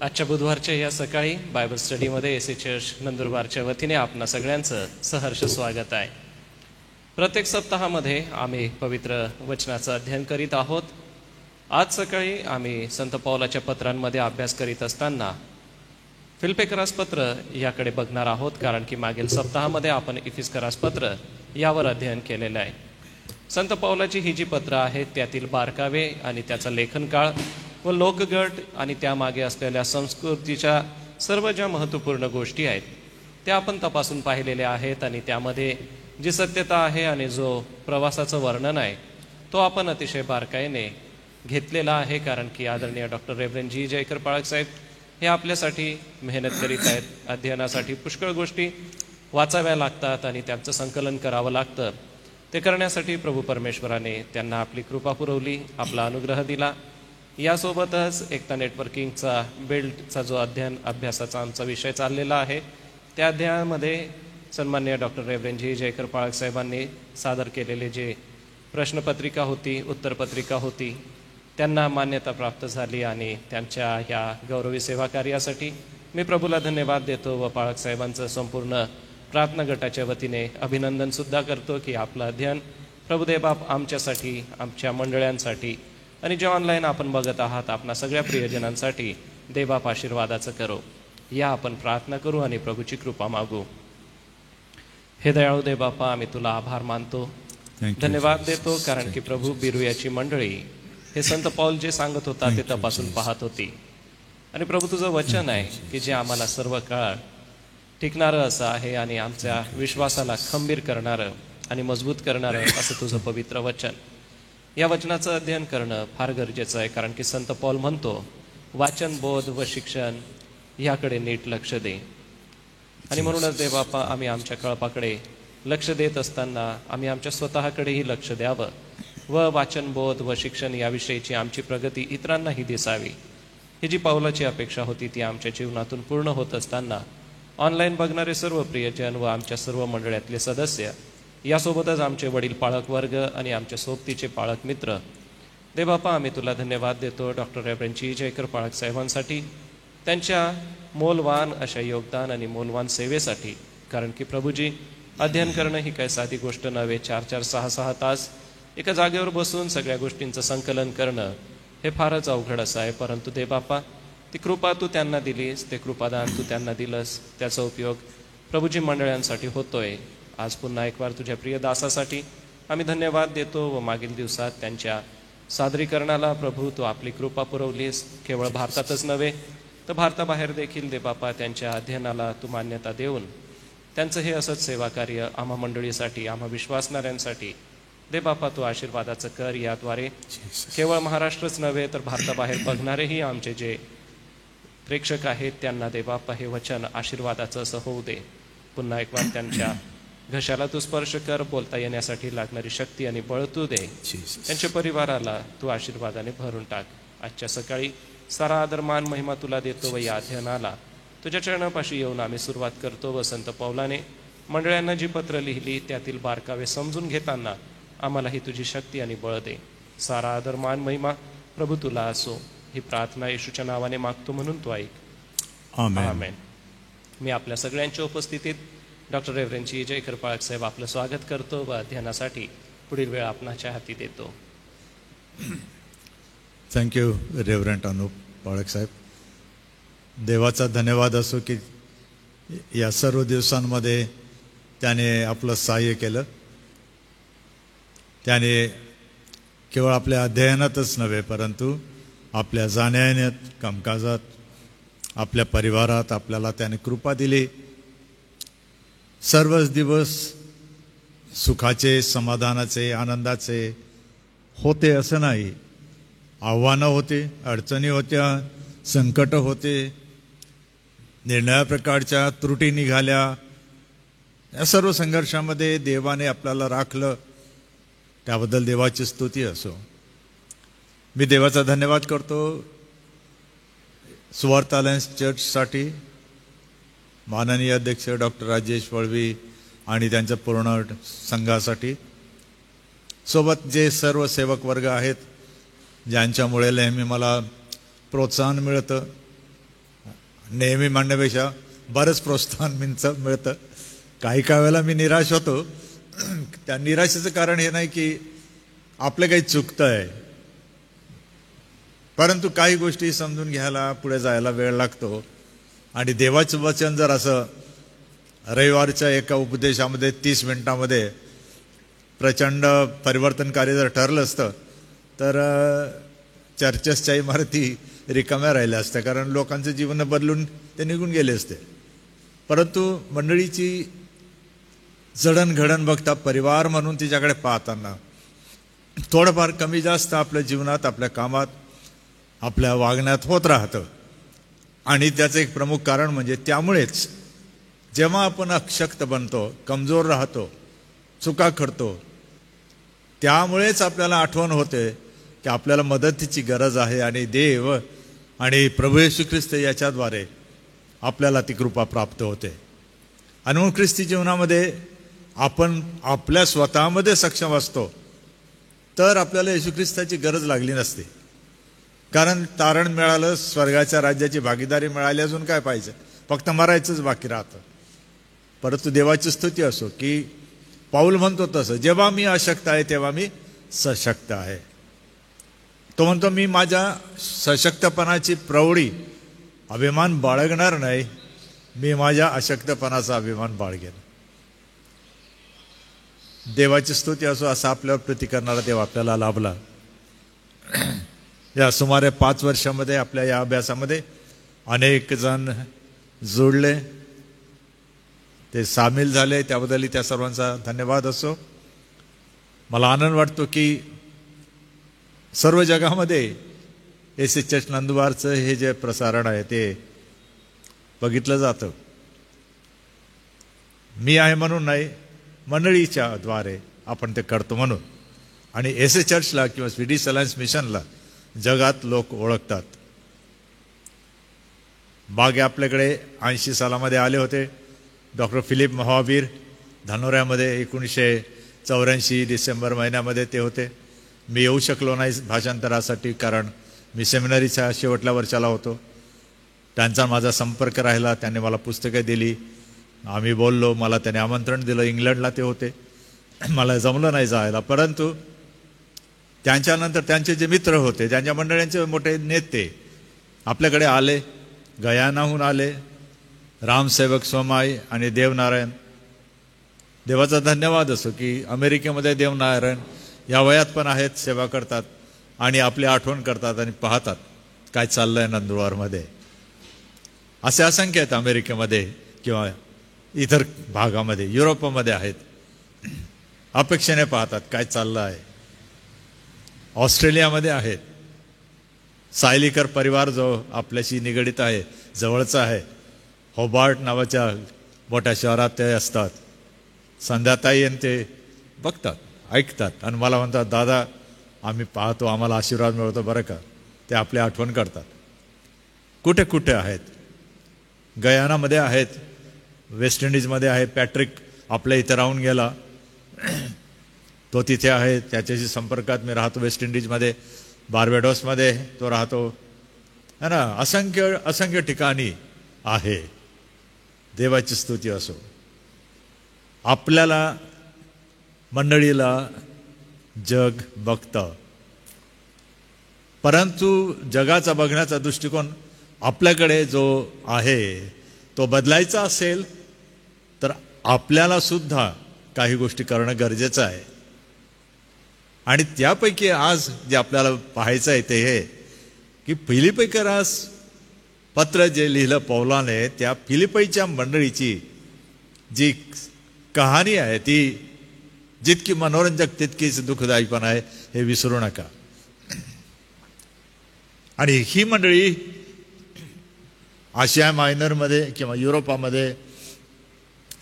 आजच्या बुधवारच्या या सकाळी बायबल स्टडीमध्ये एसी चर्च नंदुरबारच्या वतीने आपणा सगळ्यांचं सहर्ष स्वागत आहे. प्रत्येक सप्ताहामध्ये आम्ही पवित्र वचनाचं अध्ययन करीत आहोत. आज सकाळी आम्ही संत पौलाच्या पत्रांमध्ये अभ्यास करीत असताना फिलिप्पिकरास पत्र याकडे बघणार आहोत, कारण की मागील सप्ताहामध्ये आपण इफिस्करास पत्र यावर अध्ययन केलेलं आहे. संत पौलाची ही जी पत्र आहेत त्यातील बारकावे आणि त्याचा लेखन काळ व लोकगट आणि त्यामागे असलेल्या संस्कृतीच्या सर्व ज्या महत्त्वपूर्ण गोष्टी आहेत त्या आपण तपासून पाहिलेल्या आहेत आणि त्यामध्ये जी सत्यता आहे आणि जो प्रवासाचं वर्णन आहे तो आपण अतिशय बारकाईने घेतलेला आहे, कारण की आदरणीय डॉक्टर रेव्हरंड जी जयकर पाळक साहेब हे आपल्यासाठी मेहनत करीत आहेत. अध्ययनासाठी पुष्कळ गोष्टी वाचाव्या लागतात आणि त्यांचं संकलन करावं लागतं. ते करण्यासाठी प्रभू परमेश्वराने त्यांना आपली कृपा पुरवली, आपला अनुग्रह दिला. यासोबतच एकता नेटवर्किंगचा बिल्डचा जो अभ्यासाचा आमचा विषय चाललेला आहे त्या अध्यायामध्ये सन्माननीय डॉक्टर रेव्हरंड जी जयकर पाळक साहेबांनी सादर केलेले जे प्रश्नपत्रिका होती, उत्तरपत्रिका होती, त्यांना मान्यता प्राप्त झाली आणि त्यांच्या ह्या गौरवी सेवा कार्यासाठी मी प्रभूला धन्यवाद देतो व पाळक साहेबांचं संपूर्ण प्रार्थना गटाच्या वतीने अभिनंदनसुद्धा करतो की आपलं अध्ययन प्रभुदेव बाप आमच्यासाठी, आमच्या मंडळांसाठी आणि जे ऑनलाईन आपण बघत आहात आपणा सगळ्या प्रियजनांसाठी देवबाप आशीर्वादाचं करो. या आपण प्रार्थना करू आणि प्रभूची कृपा मागू. हे दयाळू देवबापा, आम्ही तुला आभार मानतो, धन्यवाद देतो, कारण की प्रभू बिरुयाची मंडळी हे संत पौल जे सांगत होता ते तपासून पाहत होती आणि प्रभू तुझं वचन आहे की जे आम्हाला सर्व काळ टिकणारं असं आहे आणि आमच्या विश्वासाला खंबीर करणारं आणि मजबूत करणारं असं तुझं पवित्र वचन. या वचनाचं अध्ययन करणं फार गरजेचं आहे, कारण की संत पौल म्हणतो वाचन, बोध व शिक्षण याकडे नीट लक्ष दे. आणि म्हणूनच देवबापा, आम्ही आमच्या कळपाकडे लक्ष देत असताना आम्ही आमच्या स्वतःकडेही लक्ष द्यावं व वाचन, बोध व शिक्षण याविषयीची आमची प्रगती इतरांनाही दिसावी. ही जी पौलाची अपेक्षा होती ती आमच्या जीवनातून पूर्ण होत असताना ऑनलाईन बघणारे सर्व प्रियजन व आमच्या सर्व मंडळातले सदस्य, यासोबतच आमचे वडील पाळक वर्ग आणि आमच्या सोबतीचे पाळक मित्र, देवबापा आम्ही तुला धन्यवाद देतो डॉक्टर रेव्हरंड जी जयकर पाळक साहेबांसाठी, त्यांच्या मोलवान अशा योगदान आणि मोलवान सेवेसाठी. कारण की प्रभूजी, अध्ययन करणं ही काही साधी गोष्ट नव्हे. 4-4, 6-6 तास एका जागेवर बसून सगळ्या गोष्टींचं संकलन करणं हे फारच अवघड असं आहे. परंतु देवबापा, ती कृपा तू त्यांना दिलीस, ते कृपादान तू त्यांना दिलंस, त्याचा उपयोग प्रभूजी मंडळांसाठी होतोय. आज पुन्हा एक वार तुझ्या प्रिय दासासाठी आम्ही धन्यवाद देतो व मागील दिवसात त्यांच्या सादरीकरणाला प्रभू तू आपली कृपा पुरवलीस. केवळ भारतातच नव्हे तर भारताबाहेर देखील देवबापा त्यांच्या अध्ययनाला तू मान्यता देऊन त्यांचं हे असंच सेवा कार्य आम्हा मंडळीसाठी, आम्हा विश्वासणाऱ्यांसाठी देवबापा तू आशीर्वादाचं कर. याद्वारे केवळ महाराष्ट्रच नव्हे तर भारताबाहेर बघणारेही आमचे जे प्रेक्षक आहेत त्यांना देवबापा हे वचन आशीर्वादाचं असं होऊ दे. पुन्हा एक वार त्यांच्या घशाला तू स्पर्श कर, बोलता येण्यासाठी लागणारी शक्ती आणि बळ तू दे. त्यांच्या परिवाराला तू आशीर्वादाने भरून टाक. आजच्या सकाळी सारा आदर, मान, महिमा तुला देतो व या अध्ययनाला तुझ्या चरणापाशी येऊन आम्ही सुरुवात करतो. व संत पौलाने मंडळांना जी पत्र लिहिली त्यातील बारकावे समजून घेताना आम्हालाही तुझी शक्ती आणि बळ दे. सारा आदर, मान, महिमा प्रभू तुला असो. ही प्रार्थना येशूच्या नावाने मागतो म्हणून तू ऐक. आमेन. मी आपल्या सगळ्यांच्या उपस्थितीत डॉक्टर रेव्हरंड जी जयकर पाळक साहेब आपलं स्वागत करतो व अध्ययनासाठी पुढील वेळ आपणाच्या हाती देतो. थँक्यू रेव्हरंड अनुप पाळक साहेब. देवाचा धन्यवाद असो की या सर्व दिवसांमध्ये त्याने आपलं सहाय्य केलं. त्याने केवळ आपल्या अध्ययनातच नव्हे परंतु आपल्या जाण्यायेण्यात, कामकाजात, आपल्या परिवारात आपल्याला त्याने कृपा दिली. सर्वच दिवस सुखाचे, समाधानाचे, आनंदाचे होते असं नाही. आव्हानं होती, अडचणी होत्या, संकट होते, निर्णया प्रकारच्या त्रुटी निघाल्या. या सर्व संघर्षामध्ये देवाने आपल्याला राखलं, त्याबद्दल देवाची स्तुती असो. मी देवाचा धन्यवाद करतो सुवार्थ अलायन्स चर्चसाठी, माननीय अध्यक्ष डॉक्टर राजेश वळवी आणि त्यांच्या पूर्ण संघासाठी, सोबत जे सर्व सेवक वर्ग आहेत ज्यांच्यामुळे नेहमी मला प्रोत्साहन मिळतं, नेहमी म्हणण्यापेक्षा बरंच प्रोत्साहन मिळतं. काही वेळेला मी निराश होतो. त्या निराशेचं कारण हे नाही की आपलं काही चुकतं आहे, परंतु काही गोष्टी समजून घ्यायला पुढे जायला वेळ लागतो. आणि देवाचं वचन जर असं रविवारच्या एका उपदेशामध्ये 30 मिनिटामध्ये प्रचंड परिवर्तनकारी जर ठरलं असतं तर चर्चेसच्या इमारती रिकाम्या राहिल्या असत्या, कारण लोकांचं जीवन बदलून ते निघून गेले असते. परंतु मंडळीची जडणघडण बघता, परिवार म्हणून तिच्याकडे पाहताना थोडंफार कमी जास्त आपल्या जीवनात, आपल्या कामात, आपल्या वागण्यात होत राहतं. आणि त्याचं एक प्रमुख कारण म्हणजे त्यामुळेच जेव्हा आपण अशक्त बनतो, कमजोर राहतो, चुका करतो, त्यामुळेच आपल्याला आठवण होते की आपल्याला मदतीची गरज आहे. आणि देव आणि प्रभू येशू ख्रिस्त याच्याद्वारे आपल्याला ती कृपा प्राप्त होते. आणि म्हणून ख्रिस्ती जीवनामध्ये आपण आपल्या स्वतःमध्ये सक्षम असतो तर आपल्याला येशू ख्रिस्ताची गरज लागली नसते. कारण तारण मिळालं, स्वर्गाच्या राज्याची भागीदारी मिळाली, अजून काय पाहिजे, फक्त मरायचंच बाकी राहतं. परंतु देवाची स्तुती असो की पाऊल म्हणतो तसं, जेव्हा मी अशक्त आहे तेव्हा मी सशक्त आहे. तो म्हणतो मी माझ्या सशक्तपणाची प्रौढी अभिमान बाळगणार नाही, मी माझ्या अशक्तपणाचा अभिमान बाळगेन. देवाची स्तुती असो. असा आपल्यावर प्रीती करणारा देव आपल्याला लाभला. या सुमारे 5 वर्षामध्ये आपल्या या अभ्यासामध्ये अनेक जण जोडले, ते सामील झाले, त्याबद्दल त्या सर्वांचा धन्यवाद असो. मला आनंद वाटतो की सर्व जगामध्ये एसी चर्च नंदुरबारचं हे जे प्रसारण आहे ते बघितलं जातं. मी आहे म्हणून नाही, मंडळीच्या द्वारे आपण ते करतो म्हणून. आणि एसी चर्चला किंवा स्वीडिश अलायन्स मिशनला जगात लोक ओळखतात. बागे आपल्याकडे 80 सालामध्ये आले होते. डॉक्टर फिलिप महावीर धानोऱ्यामध्ये 1984 डिसेंबर महिन्यामध्ये ते होते. मी येऊ शकलो नाही भाषांतरासाठी, कारण मी सेमिनरीच्या शेवटल्या वर्षाला होतो. त्यांचा माझा संपर्क राहिला, त्यांनी मला पुस्तकं दिली, आम्ही बोललो, मला त्याने आमंत्रण दिलं. इंग्लंडला ते होते, मला जमलं नाही जायला. परंतु त्यांच्यानंतर त्यांचे जे मित्र होते, त्यांच्या मंडळींचे मोठे नेते आपल्याकडे आले. गयानाहून आले रामसेवक सोमाई आणि देवनारायण. देवाचा धन्यवाद असो की अमेरिकेमध्ये देवनारायण या वयात पण आहेत, सेवा करतात आणि आपली आठवण करतात आणि पाहतात काय चाललंय नंदुरबारमध्ये. असे असंख्य आहेत अमेरिकेमध्ये किंवा इतर भागामध्ये, युरोपमध्ये आहेत, अपेक्षेने पाहतात काय चाललं आहे. ऑस्ट्रेलियामध्ये आहेत. सायलीकर परिवार जो आपल्याशी निगडित आहे, जवळचा आहे, होबार्ट नावाच्या मोठ्या शहरात ते असतात. संध्याताई आणि ते बघतात, ऐकतात आणि मला म्हणतात, दादा आम्ही पाहतो, आम्हाला आशीर्वाद मिळतो बरं का. ते आपली आठवण करतात. कुठे कुठे आहेत, गयानामध्ये आहेत, वेस्ट इंडिजमध्ये आहे. पॅट्रिक आपल्या इथे राहून गेला, तो तिथे आहे, त्याच्याशी संपर्कात मी राहतो. वेस्ट इंडिजमध्ये, बार्बेडोसमध्ये तो राहतो, है ना. असंख्य असंख्य ठिकाणी आहे. देवाची स्तुती असो. आपल्याला मंडळीला जग बघतं, परंतु जगाचा बघण्याचा दृष्टिकोन आपल्याकडे जो आहे तो बदलायचा असेल तर आपल्याला सुद्धा काही गोष्टी करणं गरजेचं आहे. आणि त्यापैकी आज जे आपल्याला पाहायचं आहे ते हे की फिलिपीकरास पत्र जे लिहिलं पौलाने, त्या फिलिपीच्या मंडळीची जी कहाणी आहे ती जितकी मनोरंजक तितकीच दुःखदायी पण आहे, हे विसरू नका. आणि ही मंडळी आशिया मायनरमध्ये किंवा युरोपामध्ये,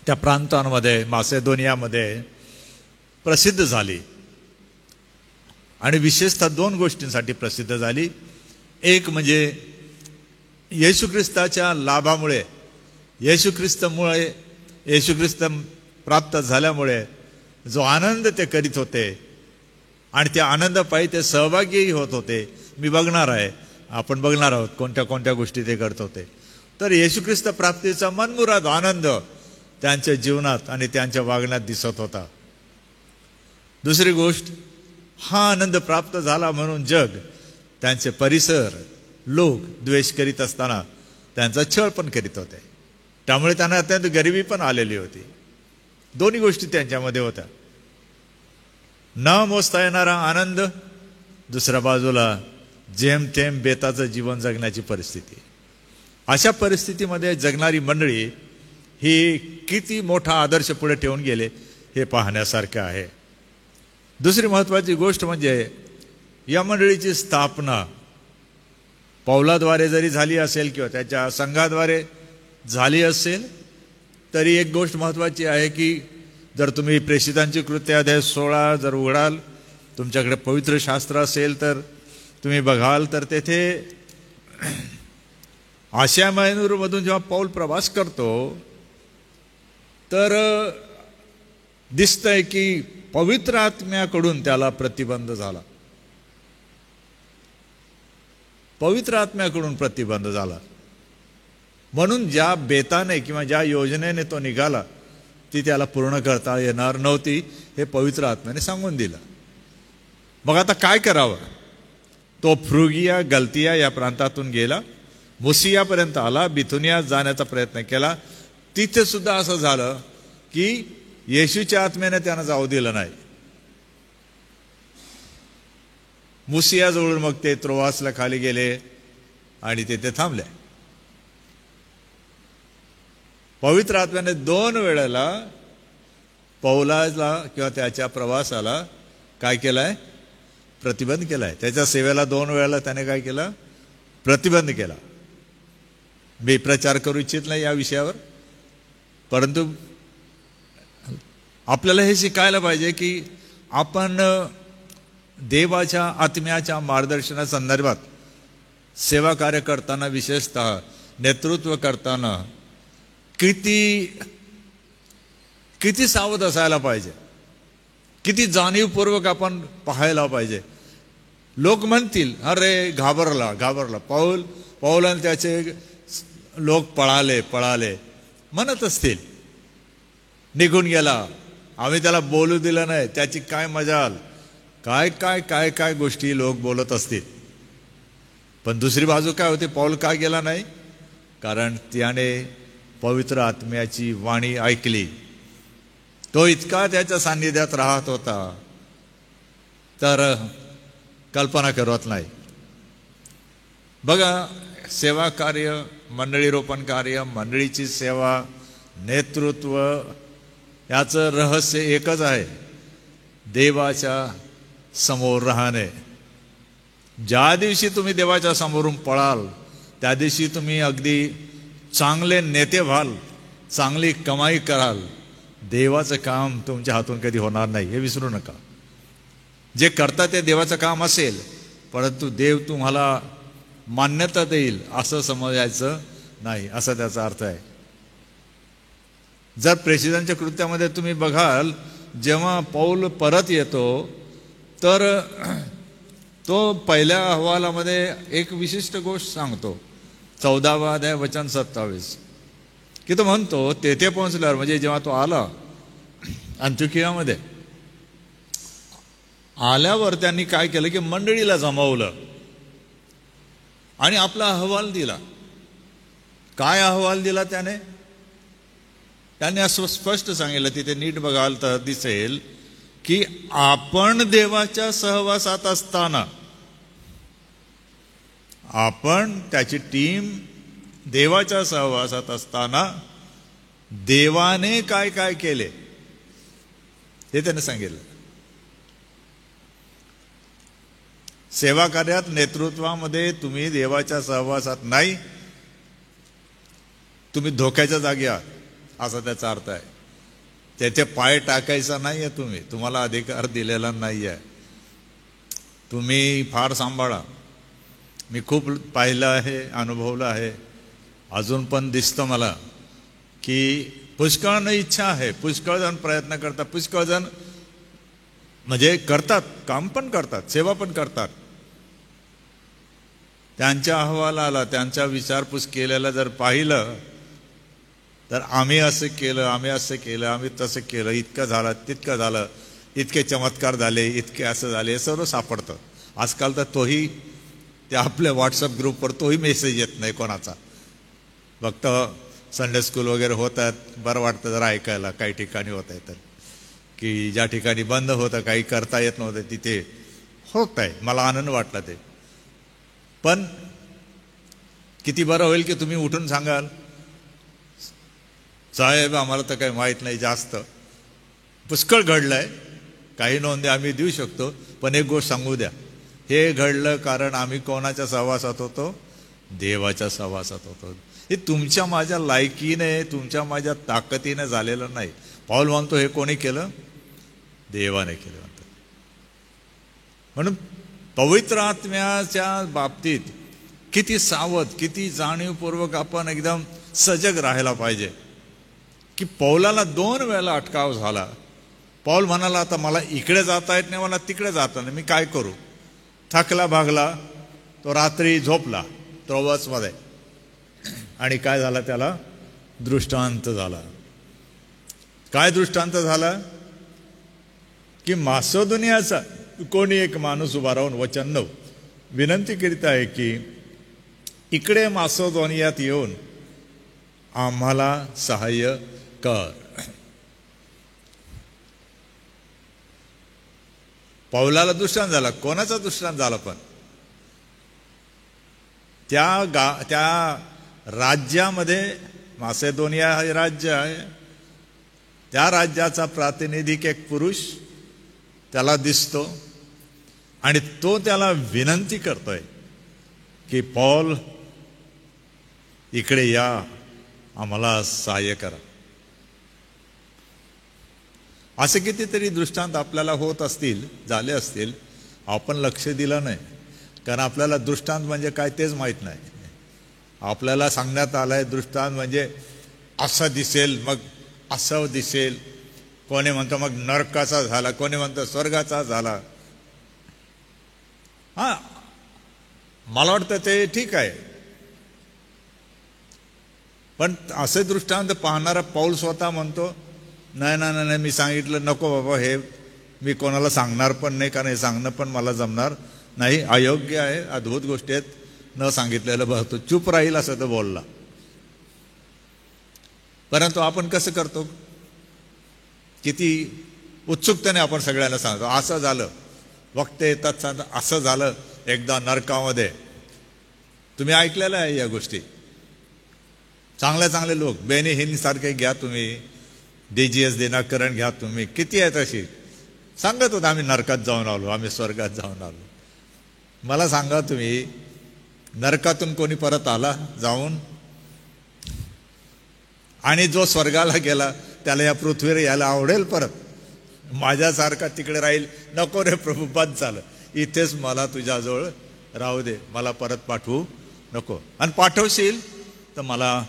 त्या प्रांतांमध्ये, मासेदोनियामध्ये प्रसिद्ध झाली. आणि विशेषतः 2 गोष्टींसाठी प्रसिद्ध झाली. एक म्हणजे येशू ख्रिस्ताच्या लाभामुळे, येशू ख्रिस्त प्राप्त झाल्यामुळे जो आनंद ते करीत होते आणि त्या आनंदापायी ते सहभागीही होत होते. मी बघणार आहे, आपण बघणार आहोत कोणत्या कोणत्या गोष्टी ते करत होते. तर येशू ख्रिस्त प्राप्तीचा मनमुराद आनंद त्यांच्या जीवनात आणि त्यांच्या वागण्यात दिसत होता. दुसरी गोष्ट, हा आनंद प्राप्त झाला म्हणून जग, त्यांचे परिसर, लोक द्वेष करीत असताना त्यांचा छळ पण करीत होते. त्यामुळे त्यांना अत्यंत गरिबी पण आलेली होती. दोन्ही गोष्टी त्यांच्यामध्ये होत्या. न मोजता येणारा आनंद, दुसऱ्या बाजूला जेमतेम बेताचं जीवन जगण्याची परिस्थिती. अशा परिस्थितीमध्ये जगणारी मंडळी ही किती मोठा आदर्श पुढे ठेवून गेले हे पाहण्यासारखं आहे. दुसरी महत्त्वाची गोष्ट म्हणजे या मंडळीची स्थापना पौलाद्वारे जरी झाली असेल किंवा त्याच्या संघाद्वारे झाली असेल, तरी एक गोष्ट महत्त्वाची आहे की जर तुम्ही प्रेषितांची कृत्य अध्याय 16 जर उघडाल, तुमच्याकडे पवित्र शास्त्र असेल तर तुम्ही बघाल, तर तेथे आशिया मायनूरमधून जेव्हा पौल प्रवास करतो तर दिसतंय की पवित्र आत्म्याकडून त्याला प्रतिबंध झाला. पवित्र आत्म्याकडून प्रतिबंध झाला. म्हणून ज्या बेताने किंवा ज्या योजनेने तो निघाला ती त्याला पूर्ण करता येणार नव्हती हे पवित्र आत्म्याने सांगून दिलं. मग आता काय करावं? तो फ्रुगिया गलतिया या प्रांतातून गेला, मुसियापर्यंत आला, बिथुनियात जाण्याचा प्रयत्न केला. तिथे सुद्धा असं झालं की येशूच्या आत्म्याने त्यांना जाऊ दिलं नाही. मुसियाजवळून मग ते त्रोआसला खाली गेले आणि तिथे थांबले. पवित्र आत्म्याने 2 वेळेला पौलाला किंवा त्याच्या प्रवासाला काय केलाय? प्रतिबंध केलाय. त्याच्या सेवेला 2 वेळेला त्याने काय केलं? प्रतिबंध केला. मी प्रचार करू इच्छित नाही या विषयावर, परंतु आपल्याला हे शिकायला पाहिजे की आपण देवाच्या आत्म्याच्या मार्गदर्शनासंदर्भात सेवा कार्य करताना, विशेषतः नेतृत्व करताना किती सावध असायला पाहिजे, किती जाणीवपूर्वक आपण पाहायला पाहिजे. लोक म्हणतील, अरे घाबरला पौल आणि त्याचे लोक पळाले म्हणत असतील, निघून गेला, आम्ही त्याला बोलू दिलं नाही, त्याची काय मजाल, काय गोष्टी लोक बोलत असतील. पण दुसरी बाजू काय होती? पौल का गेला नाही? कारण त्याने पवित्र आत्म्याची वाणी ऐकली. तो इतका त्याच्या सान्निध्यात राहत होता तर कल्पना करत नाही. बघा, सेवा कार्य, मंडळी रोपण कार्य, मंडळीची सेवा, नेतृत्व याचं रहस्य एकच आहे, देवाच्या समोर राहणे. ज्या दिवशी तुम्ही देवाच्या समोरून पळाल त्या दिवशी तुम्ही अगदी चांगले नेते व्हाल, चांगली कमाई कराल, देवाचं काम तुमच्या हातून कधी होणार नाही हे विसरू नका. जे करता ते देवाचं काम असेल, परंतु देव तुम्हाला मान्यता देईल असं समजायचं नाही, असा त्याचा अर्थ आहे. जर प्रेषितांच्या कृत्यामध्ये तुम्ही बघाल, जेव्हा पौल परत येतो तर तो पहिल्या अहवालामध्ये एक विशिष्ट गोष्ट सांगतो, 14वा अध्याय वचन 27, की तो म्हणतो तेथे पोहोचल्यावर, म्हणजे जेव्हा तो आला अंत्योकियामध्ये आल्यावर त्यांनी काय केलं की मंडळीला जमवलं आणि आपला अहवाल दिला. काय अहवाल दिला त्याने असं स्पष्ट सांगितलं, तिथे नीट बघाल तर दिसेल की आपण देवाच्या सहवासात असताना, आपण त्याची टीम देवाच्या सहवासात असताना देवाने काय काय केले हे त्याने सांगितलं. सेवा कार्यात, नेतृत्वामध्ये तुम्ही देवाच्या सहवासात नाही, तुम्ही धोक्याच्या जागी आहात असा त्याचा अर्थ आहे. त्याचे पाय टाकायचा नाहीये, तुम्हाला अधिकार दिलेला नाहीये. तुम्ही फार सांभाळा. मी खूप पाहिलं आहे, अनुभवलं आहे, अजून पण दिसतं मला की पुष्कळ इच्छा आहे, पुष्कळ जण प्रयत्न करतात, पुष्कळ जण म्हणजे करतात, काम पण करतात, सेवा पण करतात. त्यांच्या अहवालाला, त्यांच्या विचारपूस केलेला जर पाहिलं तर आम्ही असं केलं, आम्ही असं केलं, आम्ही तसं केलं, इतकं झालं, तितकं झालं, इतके चमत्कार झाले, इतके असं झाले, हे सर्व सापडतं. आजकाल तर तोही त्या आपल्या व्हॉट्सअप ग्रुपवर तोही मेसेज येत नाही कोणाचा. फक्त संडे स्कूल वगैरे होत आहेत, बरं वाटतं जरा ऐकायला. काही ठिकाणी होत आहे तर, की ज्या ठिकाणी बंद होतं, काही करता येत नव्हतं, तिथे होत आहे. मला आनंद वाटला ते. पण किती बरं होईल की तुम्ही उठून सांगाल, साहेब आम्हाला तर काही माहीत नाही, जास्त पुष्कळ घडलंय, काही नोंदी आम्ही देऊ शकतो, पण एक गोष्ट सांगू द्या, हे घडलं कारण आम्ही कोणाच्या सहवासात होतो? देवाच्या सहवासात होतो. हे तुमच्या माझ्या लायकीने, तुमच्या माझ्या ताकदीने झालेलं नाही. पौल म्हणतो हे कोणी केलं? देवाने केलं म्हणतो. म्हणून पवित्र आत्म्याच्या बाबतीत किती सावध, किती जाणीवपूर्वक आपण एकदम सजग राहायला पाहिजे. की पौलाला 2 वेळेला अटकाव झाला. पौल म्हणाला, आता मला इकडे जाता येत नाही, मला तिकडे जाता नाही, मी काय करू? थकला भागला तो, रात्री झोपला त्रोवसमध्ये. आणि काय झाला? त्याला दृष्टांत झाला. काय दृष्टांत झाला? की मासिदोनियाचा कोणी एक माणूस उभा राहून वचन विनंती करीत आहे की इकडे मासिदोनियात येऊन आम्हाला सहाय्य कर. पौलाला दृष्टांत झाला. कोणाचा दृष्टांत झाला? पण त्या राज्यामध्ये, मासिदोनिया हे राज्य आहे, त्या राज्याचा प्रातिनिधिक एक पुरुष त्याला दिसतो आणि तो त्याला विनंती करतोय की पौल इकडे या, आम्हाला सहाय्य करा. असे कितीतरी दृष्टांत आपल्याला होत असतील, झाले असतील, आपण लक्ष दिलं नाही. कारण आपल्याला दृष्टांत म्हणजे काय तेच माहीत नाही. आपल्याला सांगण्यात आलंय दृष्टांत म्हणजे असं दिसेल, मग असं दिसेल. कोणी म्हणतं मग नरकाचा झाला, कोणी म्हणतं स्वर्गाचा झाला. हा, मला वाटतं ते ठीक आहे. पण असे दृष्टांत पाहणारा पौल स्वतः म्हणतो, नाही नाही नाही, मी सांगितलं नको बाबा, हे मी कोणाला सांगणार पण नाही, कारण हे सांगणं पण मला जमणार नाही, अयोग्य आहे, अद्भुत गोष्टी आहेत, न सांगितलेलं बघतो, चूप राहील असं तो बोलला. परंतु आपण कसं करतो? किती उत्सुकतेने आपण सगळ्यांना सांगतो, असं झालं, वक्त येतात सांगतो, असं झालं एकदा नरकामध्ये. तुम्ही ऐकलेलं आहे या गोष्टी. चांगले चांगले लोक, बेनी हिन सारखे घ्या तुम्ही, DGS दिनाकरण घ्या तुम्ही, किती आहेत अशी सांगत होता, आम्ही नरकात जाऊन आलो, आम्ही स्वर्गात जाऊन आलो. मला सांगा तुम्ही, नरकातून कोणी परत आला जाऊन? आणि जो स्वर्गाला गेला त्याला या पृथ्वीवर यायला आवडेल परत? माझ्यासारखा तिकडे राहील? नको रे प्रभू, बंद झालं, इथेच मला तुझ्याजवळ राहू दे, मला परत पाठवू नको. आणि पाठवशील तर मला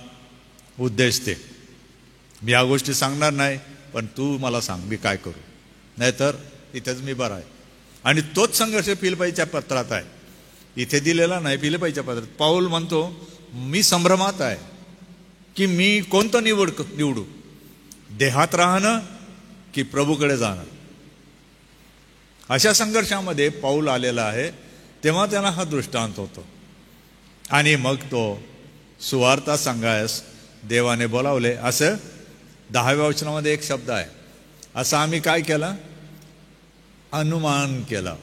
उद्देश दे. मी या गोष्टी सांगणार नाही, पण तू मला सांग मी काय करू, नाहीतर इथेच मी बरा आहे. आणि तोच संघर्ष फिलिप्पीच्या पत्रात आहे, इथे दिलेला नाही, फिलिप्पीच्या पत्रात. पौल म्हणतो, मी संभ्रमात आहे की मी कोणतं निवडू, देहात राहणं की प्रभूकडे जाणं. अशा संघर्षामध्ये पौल आलेला आहे. तेव्हा त्याला हा दृष्टांत होतो. आणि मग तो सुवार्ता सांगायस देवाने बोलावले. असं 10व्या वचनामध्ये एक शब्द आहे, असं आम्ही काय केलं? अनुमान केला.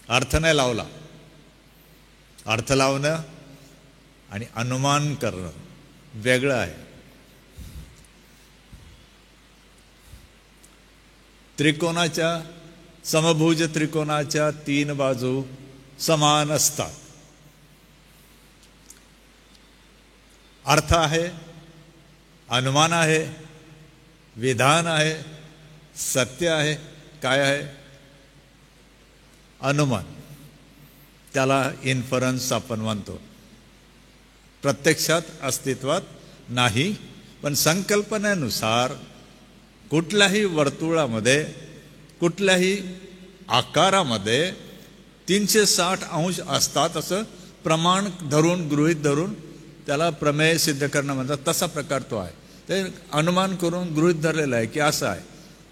अर्थ नाही लावला. अर्थ लावणं आणि अनुमान करणं वेगळं आहे. त्रिकोणाच्या, समभुज त्रिकोणाच्या 3 बाजू समान असतात. अर्थ आहे, अनुमान आहे, विधान आहे, सत्य आहे. काय आहे? अनुमान. त्याला इन्फरन्स आपण म्हणतो. प्रत्यक्षात अस्तित्वात नाही, पण संकल्पनेनुसार कुठल्याही वर्तुळामध्ये, कुठल्याही आकारामध्ये 360 अंश असतात असं प्रमाण धरून गृहीत धरून त्याला प्रमेय सिद्ध करणं म्हणतात. तसा प्रकार तो आहे. ते अनुमान करून गृहीत धरलेला आहे की असं आहे.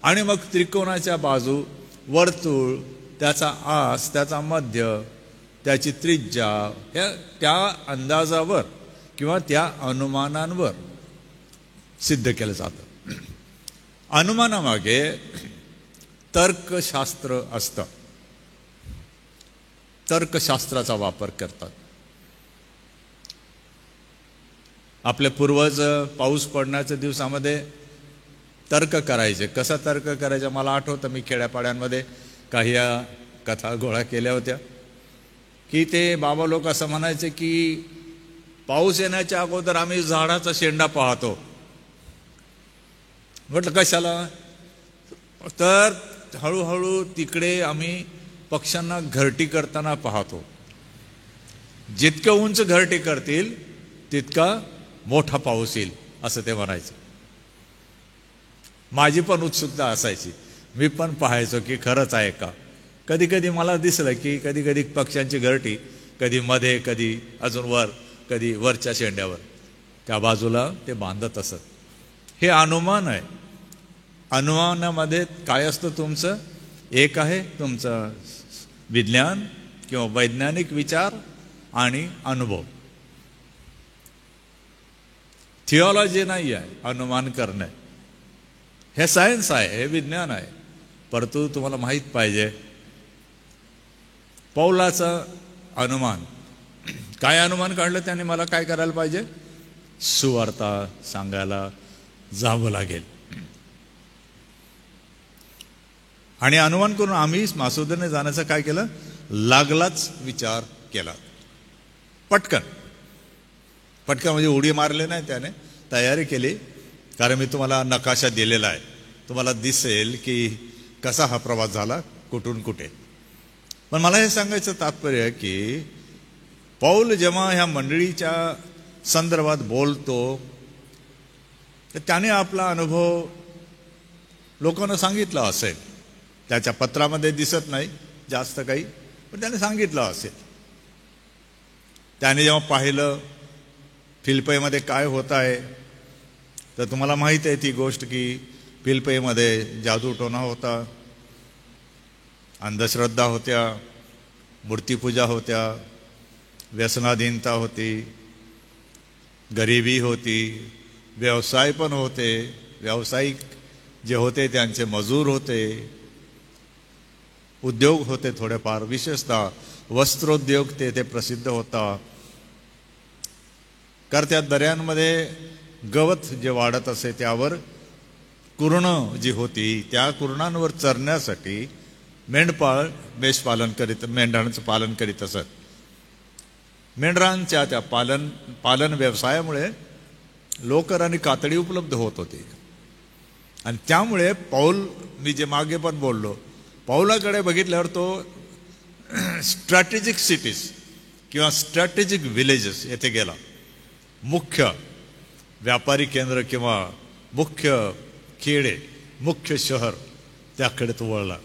आणि मग त्रिकोणाच्या बाजू, वर्तुळ, त्याचा आस, त्याचा मध्य, त्याची त्रिज्या, ह्या त्या अंदाजावर किंवा त्या अनुमानांवर सिद्ध केलं जातं. अनुमानामागे तर्कशास्त्र असतं. तर्कशास्त्राचा वापर करतात. आपले पूर्वज पाऊस पडण्याच्या दिवसामध्ये तर्क करायचे. कसा तर्क करायचा मला आठवतं. मी खेड्यापाड्यांमध्ये काही कथा गोळा केल्या होत्या की ते बाबा लोक असं म्हणायचे की पाऊस येण्याच्या अगोदर आम्ही झाडाचा शेंडा पाहतो. म्हटलं कशाला? तर हळूहळू तिकडे आम्ही पक्ष्यांना घरटी करताना पाहतो. जितकं उंच घरटी करतील तितका मोठा पाऊस येईल असं ते म्हणायचं. माझी पण उत्सुकता असायची. मी पण पाहायचो की खरंच आहे का. कधी कधी मला दिसलं की कधी कधी पक्ष्यांची घरटी कधी मध्ये, कधी अजून वर, कधी वरच्या शेंड्यावर त्या बाजूला ते बांधत असत. हे अनुमान आहे. अनुमानामध्ये काय असतं तुमचं? एक आहे तुमचं विज्ञान किंवा वैज्ञानिक विचार आणि अनुभव. थिओलॉजी नाही आहे अनुमान करणे. हे सायन्स आहे, हे विज्ञान आहे. परंतु तुम्हाला माहीत पाहिजे पौलाचं अनुमान काय अनुमान काढलं त्याने मला काय करायला पाहिजे? सुवार्ता सांगायला जावं लागेल. आणि अनुमान करून आम्ही मासोदने जाण्याचं काय केलं? लागलाच विचार केला. पटकन म्हणजे उडी मारले नाही, त्याने तयारी केली. कारण मी तुम्हाला नकाशा दिलेला आहे. तुम्हाला दिसेल की कसा हा प्रवास झाला, कुठून कुठे. पण मला हे सांगायचं तात्पर्य की पौल जेव्हा ह्या मंडळीच्या संदर्भात बोलतो तर त्याने आपला अनुभव लोकांना सांगितला असेल. त्याच्या पत्रामध्ये दिसत नाही जास्त काही, पण त्याने सांगितलं असेल. त्याने जेव्हा पाहिलं फिलिप्पीमध्ये काय होत आहे, तर तुम्हाला माहीत आहे ती गोष्ट की फिलिप्पीमध्ये जादूटोणा होता, अंधश्रद्धा होत्या, मूर्तीपूजा होत्या, व्यसनाधीनता होती, गरिबी होती, व्यवसाय पण होते. व्यावसायिक जे होते त्यांचे मजूर होते, उद्योग होते थोडेफार, विशेषतः वस्त्रोद्योग ते प्रसिद्ध होता. करत्या दऱ्यांमध्ये गवत जे वाढत असे त्यावर कुरणं जी होती त्या कुरणांवर चरण्यासाठी मेंढपाळ मेंढरांचं पालन करीत असत. मेंढरांच्या त्या पालन व्यवसायामुळे लोकर आणि कातडी उपलब्ध होत होती. आणि त्यामुळे पौल, मी जे मागे पण बोललो, पौलाकडे बघितल्यावर तो स्ट्रॅटेजिक सिटीज किंवा स्ट्रॅटेजिक विलेजेस येथे गेला. मुख्य व्यापारी केंद्र किंवा मुख्य खेडे, मुख्य शहर, त्याकडे तो वळला.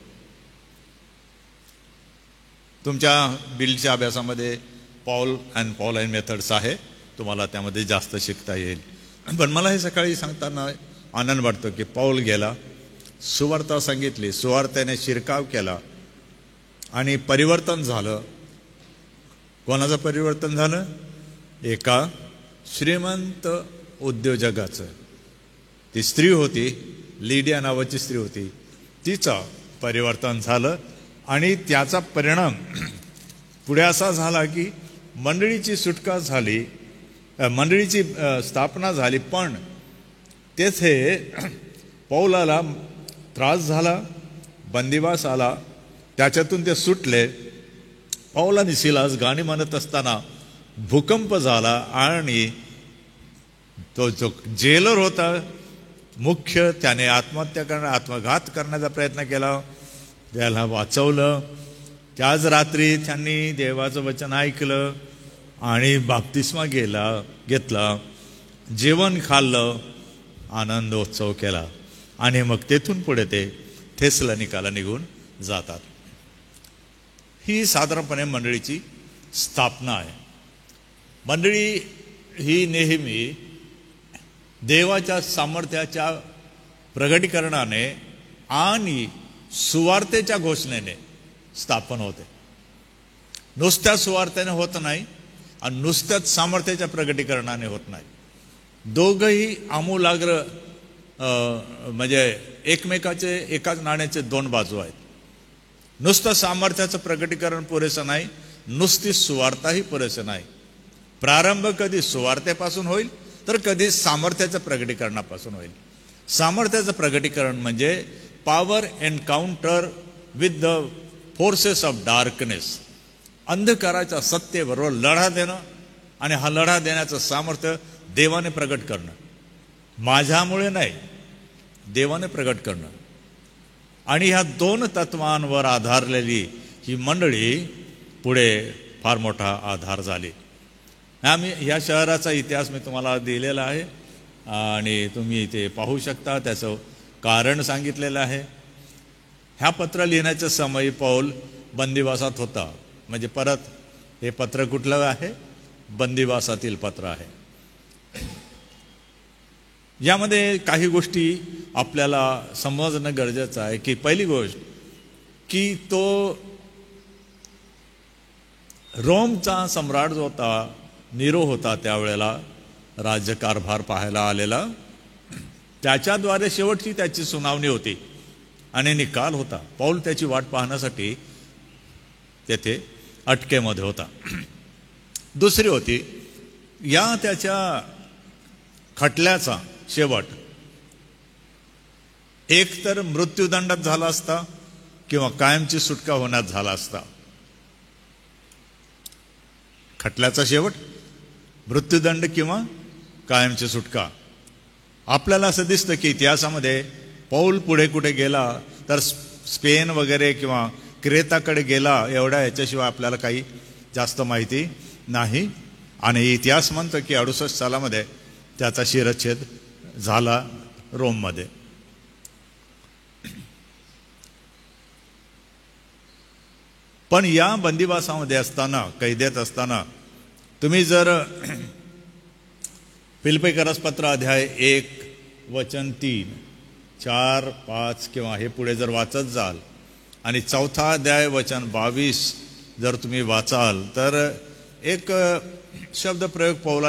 तुमच्या बिलच्या अभ्यासामध्ये पॉल अँड मेथड्स आहे, तुम्हाला त्यामध्ये जास्त शिकता येईल. पण मला हे सकाळी सांगताना आनंद वाटतो की पौल गेला, सुवार्ता सांगितली, सुवार्तेने शिरकाव केला आणि परिवर्तन झालं. कोणाचं परिवर्तन झालं? एका श्रीमंत उद्योजकाचं. ती स्त्री होती, लिडिया नावाची स्त्री होती, तिचं परिवर्तन झालं. आणि त्याचा परिणाम पुढे असा झाला की मंडळीची सुटका झाली, मंडळीची स्थापना झाली. पण तेथे पौलाला त्रास झाला, बंदिवास आला, त्याच्यातून ते सुटले. पौल आणि सिलास गाणी म्हणत असताना भूकंप झाला आणि तो जो जेलर होता मुख्य, त्याने आत्मघात करण्याचा प्रयत्न केला. त्याला वाचवलं. त्याच रात्री त्यांनी देवाचं वचन ऐकलं आणि बाप्तिस्मा घेतला, जेवण खाल्लं, आनंदोत्सव केला. आणि मग तेथून पुढे ते थेसलोनिकाला निघून जातात. ही साधारणपणे मंडळीची स्थापना आहे. मंडळी ही नेहमी देवाच्या सामर्थ्याच्या प्रगटीकरणाने आणि सुवार्तेच्या घोषणेने स्थापन होते. नुसत्या सुवार्तेने होत नाही आणि नुसत्याच सामर्थ्याच्या प्रगटीकरणाने होत नाही. दोघंही आमूलाग्र म्हणजे एकमेकाचे एकाच नाण्याचे दोन बाजू आहेत. नुसतं सामर्थ्याचं प्रगटीकरण पुरेसं नाही, नुसती सुवार्ताही पुरेसं नाही. प्रारंभ कधी सुवार्तेपासून होईल तर कधी सामर्थ्याच्या प्रगटीकरणापासून होईल. सामर्थ्याचं प्रगटीकरण म्हणजे power encounter with the forces of darkness, अंधकाराच्या सत्तेबरोबर लढा देणं आणि हा लढा देण्याचं सामर्थ्य देवाने प्रगट करणं. माझ्यामुळे नाही, देवाने प्रगट करणं. आणि ह्या दोन तत्वांवर आधारलेली ही मंडळी पुढे फार मोठा आधार झाली. आम्ही ह्या शहराचा इतिहास मी तुम्हाला दिलेला आहे आणि तुम्ही इथे पाहू शकता. त्याचं कारण सांगितलेलं आहे. ह्या पत्र लिहिण्याच्या समयी पौल बंदिवासात होता. म्हणजे परत हे पत्र कुठलं आहे? बंदिवासातील पत्र आहे. यामध्ये काही गोष्टी आपल्याला समजणं गरजेचं आहे. की पहिली गोष्ट की तो रोमचा सम्राट जो होता, निरो होता, त्यावेळेला राज्यकारभार पाहायला आलेला, त्याच्याद्वारे शेवटची त्याची सुनावणी होती आणि निकाल होता. पौल त्याची वाट पाहण्यासाठी तेथे अटकेमध्ये होता. दुसरी होती, या त्याच्या खटल्याचा शेवट एक तर मृत्यूदंडात झाला असता किंवा कायमची सुटका होण्यात झाला असता. खटल्याचा शेवट मृत्यूदंड किंवा कायमची सुटका. आपल्याला असं दिसतं की इतिहासामध्ये पौल पुढे कुठे गेला तर स्पेन वगैरे किंवा क्रेताकडे गेला, एवढ्या याच्याशिवाय आपल्याला काही जास्त माहिती नाही. आणि इतिहास म्हणतो की 68 सालामध्ये त्याचा शिरच्छेद झाला रोममध्ये. पण या बंदिवासामध्ये असताना, कैदेत असताना, तुम्ही जर फिलिप्पीकरास पत्र अध्याय 1 वचन 3, 4, 5 किंवा हे पुढे जर वाचत जाल आणि 4था अध्याय वचन 22 जर तुम्ही वाचाल तर एक शब्द प्रयोग पौला